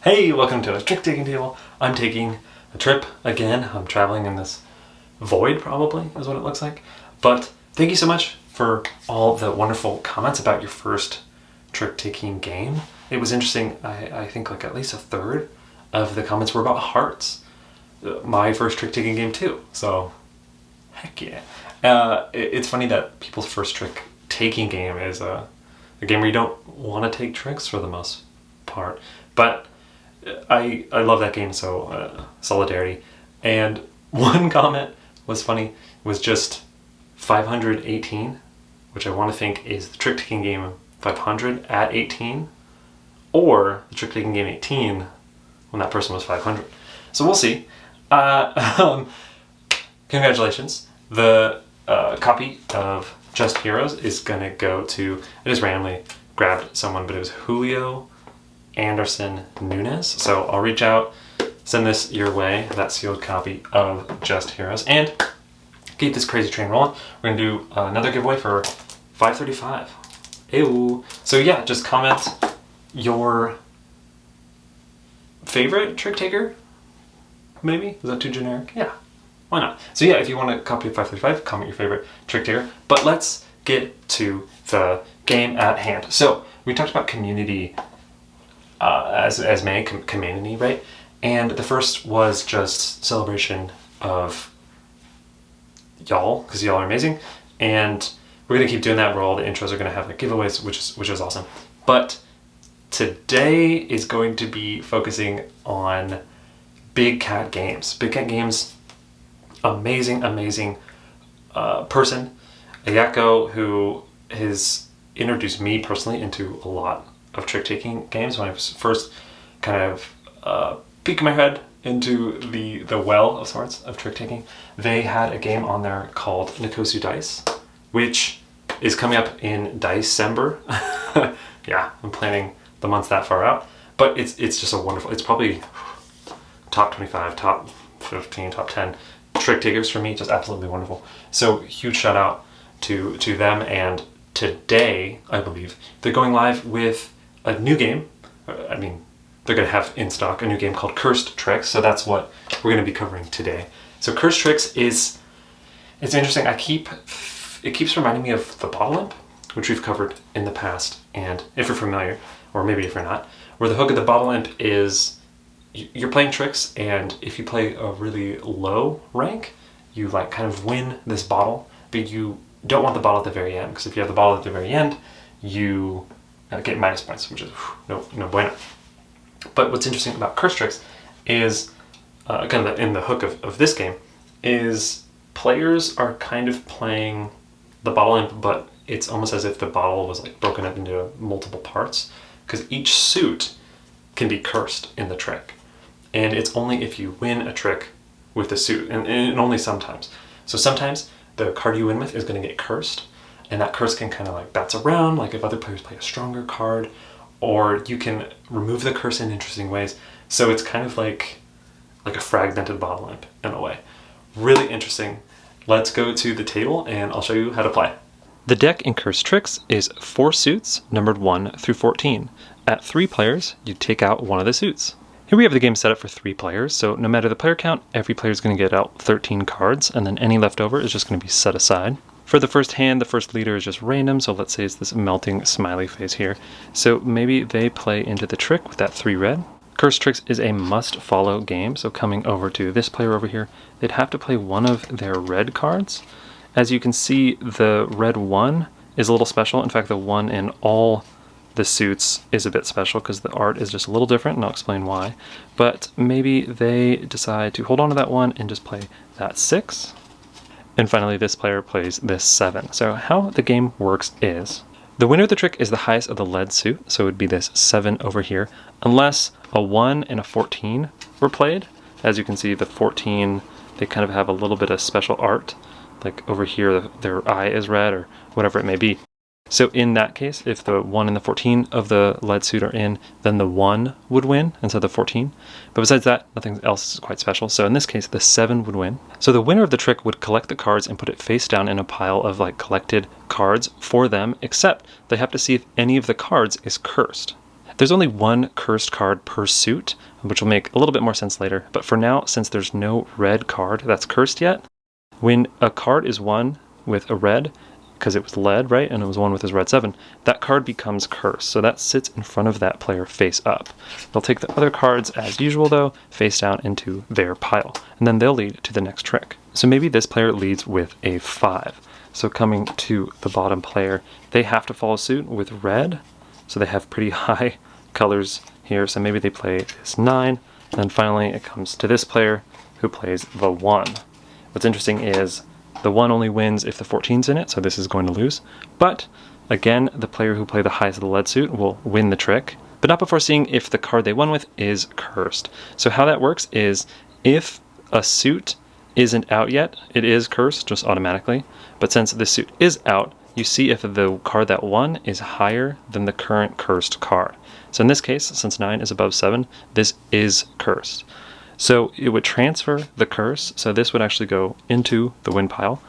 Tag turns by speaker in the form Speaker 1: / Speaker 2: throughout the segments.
Speaker 1: Hey, welcome to a trick taking table. I'm taking a trip again. I'm traveling in this void, probably, is what it looks like. But thank you so much for all the wonderful comments about your first trick taking game. It was interesting. I think like at least a third of the comments were about hearts. My first trick taking game too. So, heck yeah. It's funny that people's first trick taking game is a game where you don't want to take tricks for the most part. But I love that game, so solidarity. And one comment was funny. It was just 518, which I want to think is the trick taking game 500 at 18, or the trick taking game 18 when that person was 500. So we'll see. Congratulations. The copy of Just Heroes is gonna go to, I just randomly grabbed someone, but it was Julio Anderson Nunes. So I'll reach out, send this your way, that sealed copy of Just Heroes, and keep this crazy train rolling. We're gonna do another giveaway for 535. Ew. So yeah, just comment your favorite trick taker. Maybe? Is that too generic? Yeah. Why not? So yeah, if you want a copy of 535, comment your favorite trick taker. But let's get to the game at hand. So we talked about community as main community, right? And the first was just celebration of y'all, because y'all are amazing. And we're gonna keep doing that where all the intros are gonna have like giveaways, which is awesome. But today is going to be focusing on Big Cat Games. Big Cat Games, amazing person, Ayako, who has introduced me personally into a lot of trick-taking games. When I was first kind of peeking my head into the well of sorts of trick-taking, they had a game on there called Nikosu Dice, which is coming up in December. Yeah, I'm planning the months that far out. But it's just a wonderful, it's probably top 25, top 15, top 10 trick takers for me. Just absolutely wonderful. So huge shout out to them. And today, I believe, they're going live with a new game. I mean, they're going to have in stock a new game called Cursed Tricks. So that's what we're going to be covering today. So Cursed Tricks it's interesting. It keeps reminding me of the Bottle Imp, which we've covered in the past. And if you're familiar, or maybe if you're not, where the hook of the Bottle Imp is you're playing tricks, and if you play a really low rank, you like kind of win this bottle, but you don't want the bottle at the very end, because if you have the bottle at the very end, you get minus points, which is no bueno. But what's interesting about Cursed Tricks is, kind of in the hook of this game, is players are kind of playing the Bottle Imp, but it's almost as if the bottle was like broken up into multiple parts, because each suit can be cursed in the trick. And it's only if you win a trick with the suit, and only sometimes. So sometimes the card you win with is going to get cursed, and that curse can kind of like bounce around, like if other players play a stronger card, or you can remove the curse in interesting ways. So it's kind of like a fragmented Bottle Imp in a way. Really interesting. Let's go to the table and I'll show you how to play. The deck in Cursed Tricks is 4 suits, numbered 1 through 14. At 3 players, you take out one of the suits. Here we have the game set up for 3 players, so no matter the player count, every player is going to get out 13 cards, and then any left over is just going to be set aside. For the first hand, the first leader is just random, so let's say it's this melting smiley face here. So maybe they play into the trick with that 3 red. Cursed Tricks is a must-follow game, so coming over to this player over here, they'd have to play one of their red cards. As you can see, the red 1 is a little special. In fact, the 1 in all the suits is a bit special because the art is just a little different, and I'll explain why. But maybe they decide to hold on to that 1 and just play that 6. And finally, this player plays this 7. So how the game works is, the winner of the trick is the highest of the lead suit, so it would be this 7 over here, unless a 1 and a 14 were played. As you can see, the 14, they kind of have a little bit of special art. Like over here, their eye is red or whatever it may be. So in that case, if the 1 and the 14 of the lead suit are in, then the 1 would win instead of the 14. But besides that, nothing else is quite special. So in this case, the 7 would win. So the winner of the trick would collect the cards and put it face down in a pile of like collected cards for them, except they have to see if any of the cards is cursed. There's only one cursed card per suit, which will make a little bit more sense later. But for now, since there's no red card that's cursed yet, when a card is won with a red, because it was lead, right, and it was won with his red 7, that card becomes cursed. So that sits in front of that player face up. They'll take the other cards as usual, though, face down into their pile, and then they'll lead to the next trick. So maybe this player leads with a 5. So coming to the bottom player, they have to follow suit with red, so they have pretty high colors here, so maybe they play this 9, and then finally it comes to this player who plays the 1. What's interesting is the 1 only wins if the 14's in it, so this is going to lose. But again, the player who played the highest of the lead suit will win the trick, but not before seeing if the card they won with is cursed. So how that works is if a suit isn't out yet, it is cursed just automatically. But since this suit is out, you see if the card that won is higher than the current cursed card. So in this case, since 9 is above 7, this is cursed. So it would transfer the curse, so this would actually go into the win pile.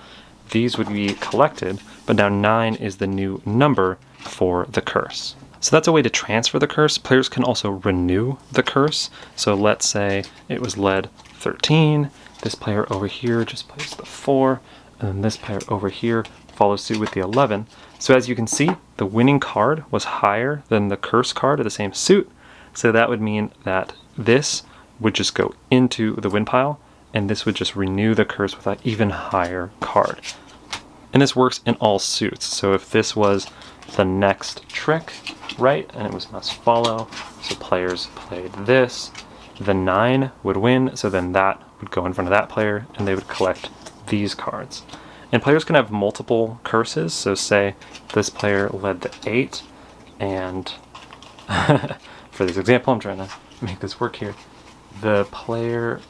Speaker 1: These would be collected, but now 9 is the new number for the curse. So that's a way to transfer the curse. Players can also renew the curse. So let's say it was lead 13. This player over here just plays the 4, and then this player over here follows suit with the 11. So as you can see, the winning card was higher than the curse card of the same suit. So that would mean that this would just go into the win pile, and this would just renew the curse with an even higher card. And this works in all suits. So if this was the next trick, right, and it was must follow, so players played this, the 9 would win, so then that would go in front of that player, and they would collect these cards. And players can have multiple curses, so say this player led the 8, and for this example, I'm trying to make this work here. The player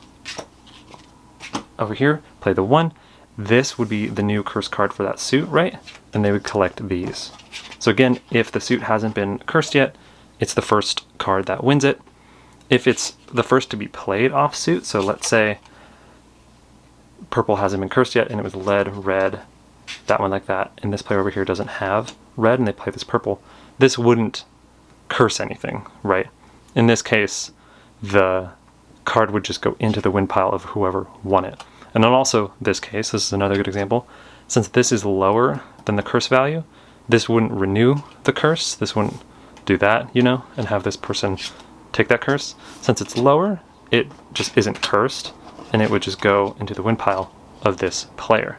Speaker 1: over here played the 1. This would be the new curse card for that suit, right? And they would collect these. So again, if the suit hasn't been cursed yet, it's the first card that wins it. If it's the first to be played off suit, so let's say purple hasn't been cursed yet and it was lead, red, that one like that, and this player over here doesn't have red and they play this purple, this wouldn't curse anything, right? In this case, the card would just go into the win pile of whoever won it. And then also this case, this is another good example, since this is lower than the curse value, this wouldn't renew the curse, this wouldn't do that, you know, and have this person take that curse. Since it's lower, it just isn't cursed, and it would just go into the win pile of this player.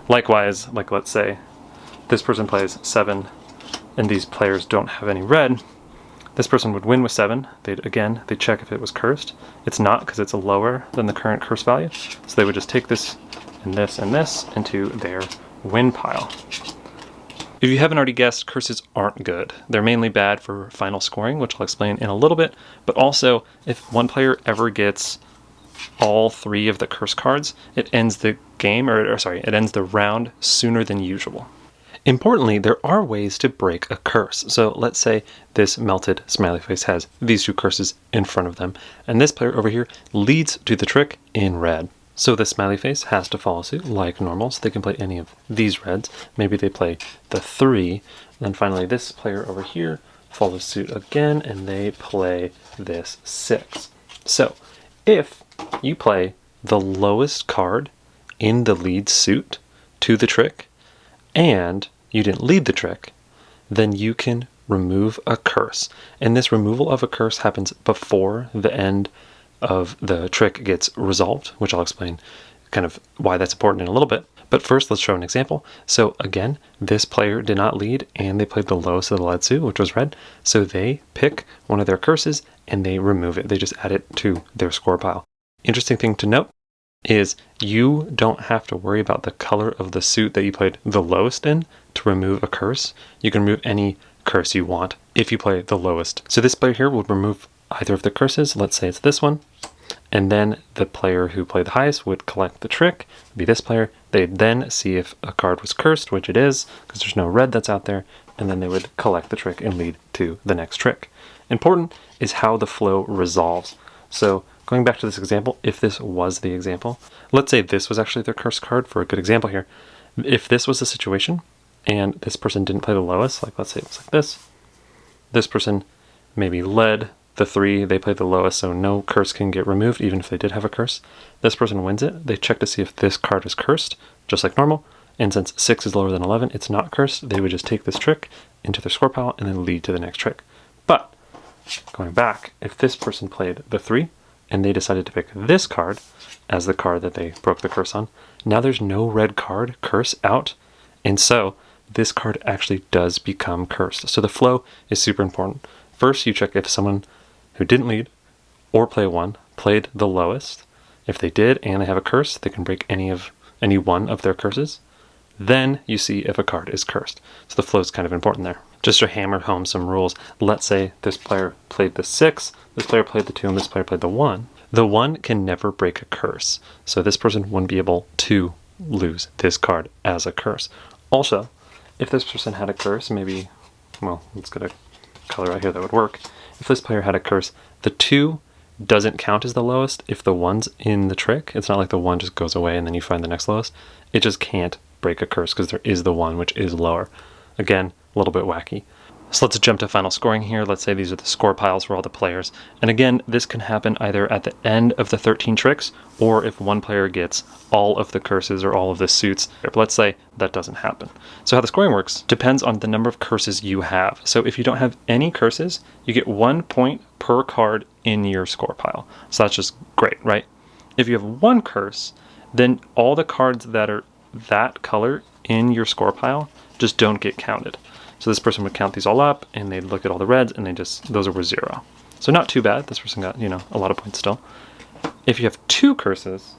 Speaker 1: Likewise, like let's say this person plays 7 and these players don't have any red, this person would win with 7. They'd check if it was cursed. It's not, because it's lower than the current curse value. So they would just take this and this and this into their win pile. If you haven't already guessed, curses aren't good. They're mainly bad for final scoring, which I'll explain in a little bit. But also, if one player ever gets all 3 of the curse cards, it ends the game, it ends the round sooner than usual. Importantly, there are ways to break a curse. So let's say this melted smiley face has these 2 curses in front of them, and this player over here leads to the trick in red. So the smiley face has to follow suit like normal, so they can play any of these reds. Maybe they play the 3, and then finally this player over here follows suit again, and they play this 6. So if you play the lowest card in the lead suit to the trick, and you didn't lead the trick, then you can remove a curse. And this removal of a curse happens before the end of the trick gets resolved, which I'll explain kind of why that's important in a little bit. But first, let's show an example. So again, this player did not lead, and they played the lowest of the lead suit, which was red. So they pick one of their curses, and they remove it. They just add it to their score pile. Interesting thing to note is you don't have to worry about the color of the suit that you played the lowest in to remove a curse. You can remove any curse you want if you play the lowest. So this player here would remove either of the curses. Let's say it's this one. And then the player who played the highest would collect the trick, be this player. They'd then see if a card was cursed, which it is, because there's no red that's out there, and then they would collect the trick and lead to the next trick. Important is how the flow resolves. So going back to this example, if this was the example, let's say this was actually their curse card for a good example here. If this was the situation, and this person didn't play the lowest, like let's say it was like this person maybe led the 3, they played the lowest, so no curse can get removed, even if they did have a curse. This person wins it. They check to see if this card is cursed, just like normal. And since 6 is lower than 11, it's not cursed. They would just take this trick into their score pile and then lead to the next trick. But going back, if this person played the 3 and they decided to pick this card as the card that they broke the curse on, now there's no red card curse out. And so this card actually does become cursed. So the flow is super important. First, you check if someone who didn't lead or play 1 played the lowest. If they did and they have a curse, they can break any one of their curses. Then you see if a card is cursed. So the flow is kind of important there. Just to hammer home some rules, let's say this player played the 6, this player played the 2, and this player played the 1. The 1 can never break a curse. So this person wouldn't be able to lose this card as a curse. Also, if this person had a curse, maybe, well, let's get a color right here that would work. If this player had a curse, the 2 doesn't count as the lowest if the 1's in the trick. It's not like the 1 just goes away and then you find the next lowest. It just can't break a curse because there is the 1, which is lower. Again, a little bit wacky. So let's jump to final scoring here. Let's say these are the score piles for all the players. And again, this can happen either at the end of the 13 tricks or if one player gets all of the curses or all of the suits. But let's say that doesn't happen. So how the scoring works depends on the number of curses you have. So if you don't have any curses, you get 1 point per card in your score pile. So that's just great, right? If you have 1 curse, then all the cards that are that color in your score pile just don't get counted. So this person would count these all up and they'd look at all the reds and those are worth 0. So not too bad. This person got, a lot of points still. If you have 2 curses,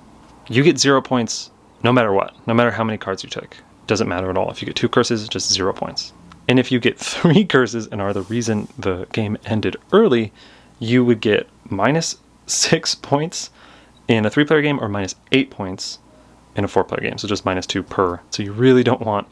Speaker 1: you get 0 points no matter what, no matter how many cards you took. Doesn't matter at all. If you get 2 curses, just 0 points. And if you get 3 curses and are the reason the game ended early, you would get -6 points in a 3-player game or -8 points in a 4-player game. So just -2 per. So you really don't want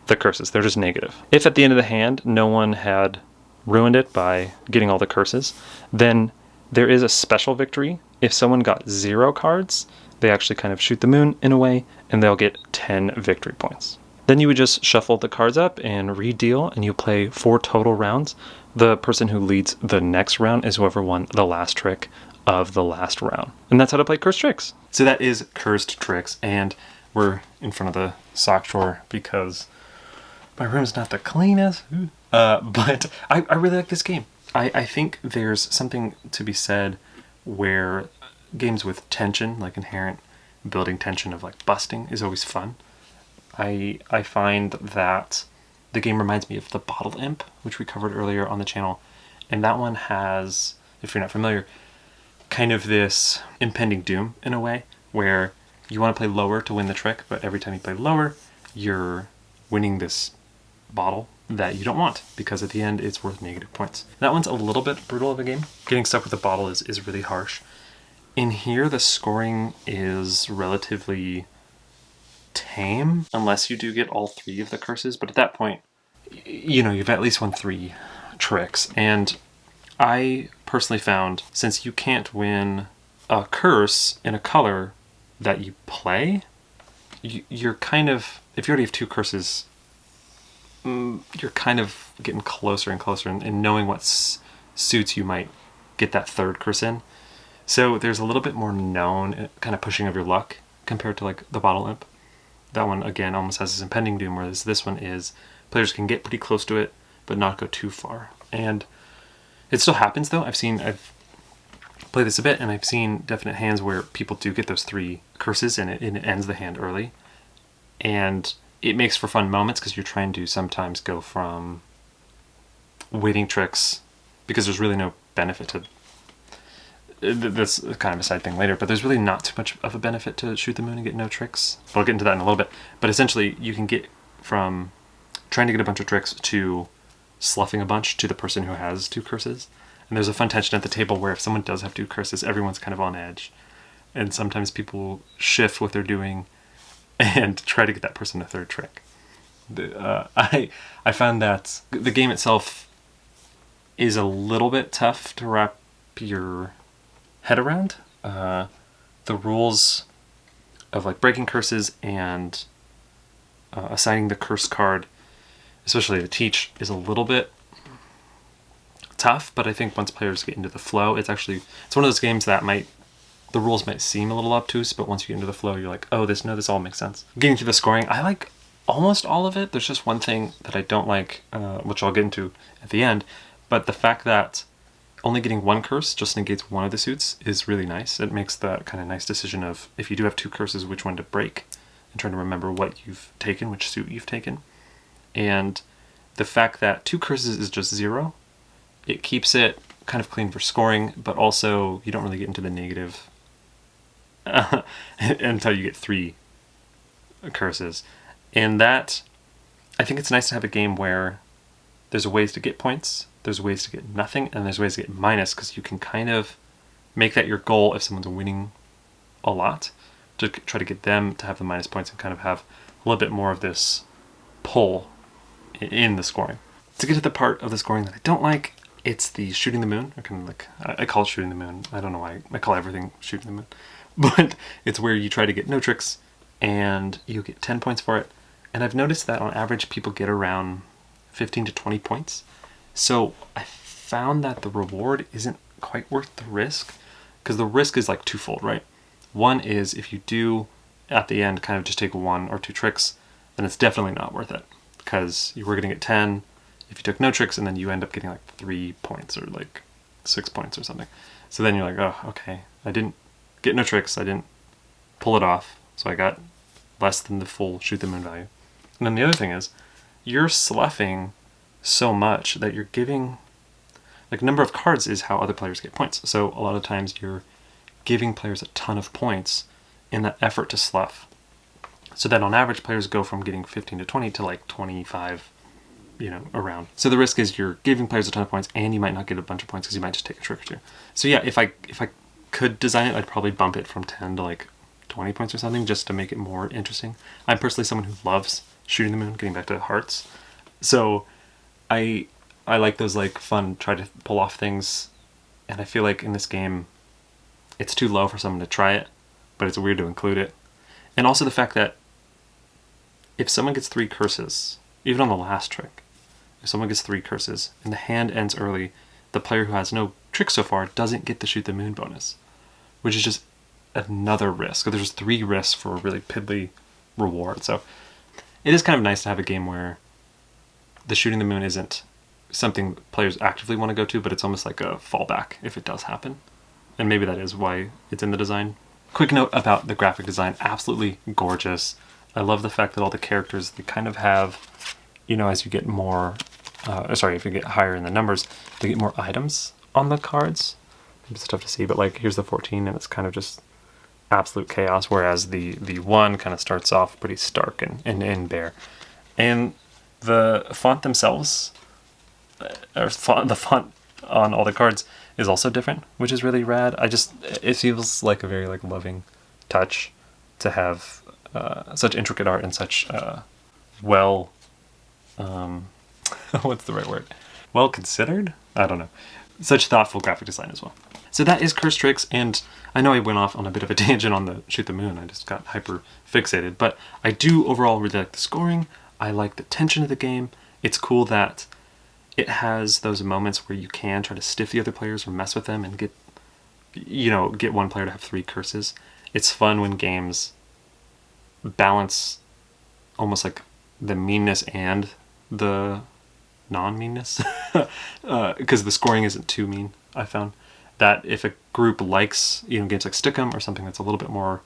Speaker 1: the curses. They're just negative. If at the end of the hand, no one had ruined it by getting all the curses, then there is a special victory. If someone got 0 cards, they actually kind of shoot the moon in a way, and they'll get 10 victory points. Then you would just shuffle the cards up and re-deal, and you play 4 total rounds. The person who leads the next round is whoever won the last trick of the last round. And that's how to play cursed tricks. So that is cursed tricks, and we're in front of the sock drawer because my room's not the cleanest. But I really like this game. I think there's something to be said where games with tension, like inherent building tension of like busting, is always fun. I find that the game reminds me of the Bottle Imp, which we covered earlier on the channel. And that one has, if you're not familiar, kind of this impending doom in a way, where you want to play lower to win the trick, but every time you play lower, you're winning this bottle that you don't want, because at the end it's worth negative points. That one's a little bit brutal of a game. Getting stuck with a bottle is really harsh. In here, the scoring is relatively tame, unless you do get all 3 of the curses, but at that point, you've at least won 3 tricks. And I personally found, since you can't win a curse in a color that you play, you're kind of, if you already have 2 curses, you're kind of getting closer and closer and knowing what suits you might get that 3rd curse in. So there's a little bit more known kind of pushing of your luck compared to like the Bottle Imp. That one, again, almost has this impending doom, whereas this one is players can get pretty close to it, but not go too far. And it still happens, though. I've played this a bit, and I've seen definite hands where people do get those 3 curses, and it ends the hand early. And it makes for fun moments, because you're trying to sometimes go from waiting tricks, because there's really no benefit to... That's kind of a side thing later, but there's really not too much of a benefit to shoot the moon and get no tricks. I'll get into that in a little bit. But essentially, you can get from trying to get a bunch of tricks to sloughing a bunch to the person who has 2 curses. And there's a fun tension at the table where if someone does have 2 curses, everyone's kind of on edge. And sometimes people shift what they're doing and try to get that person a 3rd trick. I found that the game itself is a little bit tough to wrap your head around. The rules of like breaking curses and assigning the curse card, especially to teach, is a little bit tough, but I think once players get into the flow, it's one of those games that the rules might seem a little obtuse, but once you get into the flow, you're like, oh, this all makes sense. Getting to the scoring, I like almost all of it. There's just one thing that I don't like, which I'll get into at the end, but the fact that only getting one curse just negates one of the suits is really nice. It makes that kind of nice decision of, if you do have two curses, which one to break, and trying to remember what you've taken, which suit you've taken. And the fact that two curses is just 0, it keeps it kind of clean for scoring, but also you don't really get into the negative until you get 3 curses. And that, I think it's nice to have a game where there's ways to get points, there's ways to get nothing, and there's ways to get minus, because you can kind of make that your goal if someone's winning a lot, to try to get them to have the minus points and kind of have a little bit more of this pull in the scoring. To get to the part of the scoring that I don't like, it's the shooting the moon. I call it shooting the moon. I don't know why I call everything shooting the moon. But it's where you try to get no tricks and you get 10 points for it. And I've noticed that on average people get around 15 to 20 points. So I found that the reward isn't quite worth the risk, because the risk is like twofold, right? One is if you do at the end kind of just take 1 or 2 tricks, then it's definitely not worth it, because you were going to get 10 if you took no tricks, and then you end up getting like 3 points or like 6 points or something. So then you're like, oh, okay, I didn't get no tricks, I didn't pull it off, so I got less than the full shoot the moon value. And then the other thing is, you're sloughing so much that you're giving, like, number of cards is how other players get points. So a lot of times you're giving players a ton of points in that effort to slough. So that on average players go from getting 15 to 20 to like 25, around. So the risk is you're giving players a ton of points and you might not get a bunch of points because you might just take a trick or two. So yeah, if I could design it, I'd probably bump it from 10 to like 20 points or something, just to make it more interesting. I'm personally someone who loves shooting the moon, getting back to hearts. So I like those like fun, try to pull off things, and I feel like in this game it's too low for someone to try it, but it's weird to include it. And also the fact that if someone gets 3 curses, even on the last trick, if someone gets 3 curses and the hand ends early, the player who has no trick so far doesn't get the shoot the moon bonus, which is just another risk. So there's 3 risks for a really piddly reward. So it is kind of nice to have a game where the shooting the moon isn't something players actively want to go to, but it's almost like a fallback if it does happen. And maybe that is why it's in the design. Quick note about the graphic design, absolutely gorgeous. I love the fact that all the characters, they kind of have, as you get more, if you get higher in the numbers, they get more items on the cards. It's tough to see, but like here's the 14 and it's kind of just absolute chaos, whereas the 1 kind of starts off pretty stark and bare. And the font themselves, the font on all the cards is also different, which is really rad. It feels like a very like loving touch to have such intricate art and such well, what's the right word? Well considered? I don't know. Such thoughtful graphic design as well. So that is Cursed Tricks, and I know I went off on a bit of a tangent on the shoot the moon. I just got hyper fixated, but I do overall really like the scoring. I like the tension of the game. It's cool that it has those moments where you can try to stiff the other players or mess with them and get one player to have 3 curses. It's fun when games balance almost like the meanness and the non-meanness, because the scoring isn't too mean. I found that if a group likes games like Stickum or something that's a little bit more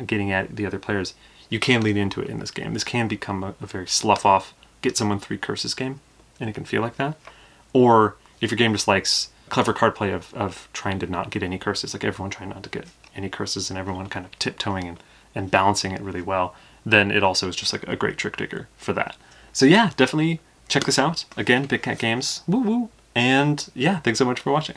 Speaker 1: getting at the other players, you can lean into it in this game. This can become a very slough off, get someone 3 curses game, and it can feel like that. Or if your game just likes clever card play of trying to not get any curses, like everyone trying not to get any curses and everyone kind of tiptoeing and balancing it really well, then it also is just like a great trick taker for that. So yeah, definitely check this out. Again, Big Cat Games, woo woo. And yeah, thanks so much for watching.